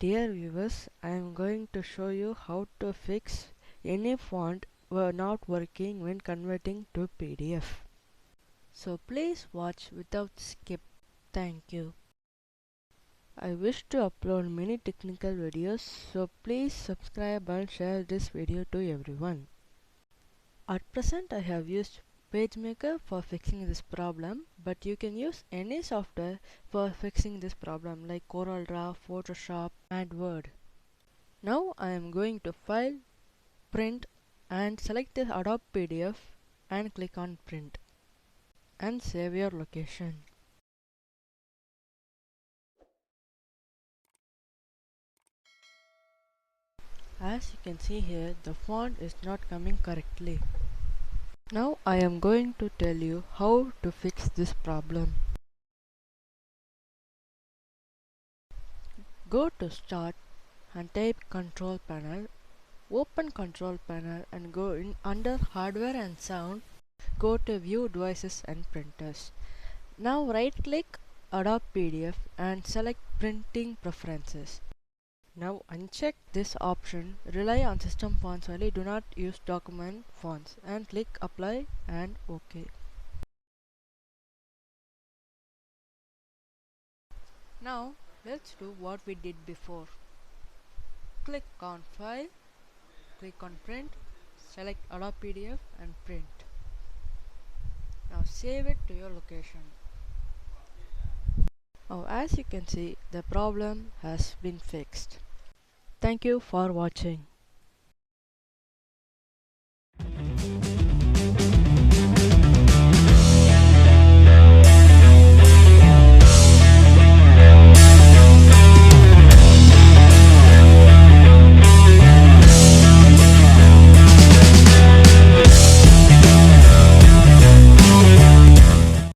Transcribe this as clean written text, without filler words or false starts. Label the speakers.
Speaker 1: Dear viewers, I am going to show you how to fix any font were not working when converting to PDF. So please watch without skip. Thank you. I wish to upload many technical videos, so please subscribe and share this video to everyone. At present I have used PageMaker for fixing this problem, but you can use any software for fixing this problem like CorelDRAW, Photoshop and Word. Now I am going to File, Print and select the Adobe PDF and click on Print and save your location. As you can see here, the font is not coming correctly. Now I am going to tell you how to fix this problem. Go to Start and type Control Panel. Open Control Panel and go in under Hardware and Sound. Go to View Devices and Printers. Now right click Adobe PDF and select Printing Preferences. Now uncheck this option, rely on system fonts only, do not use document fonts, and click Apply and OK. Now let's do what we did before. Click on File, click on Print, select Adobe PDF and print. Now save it to your location. Now as you can see, the problem has been fixed. Thank you for watching.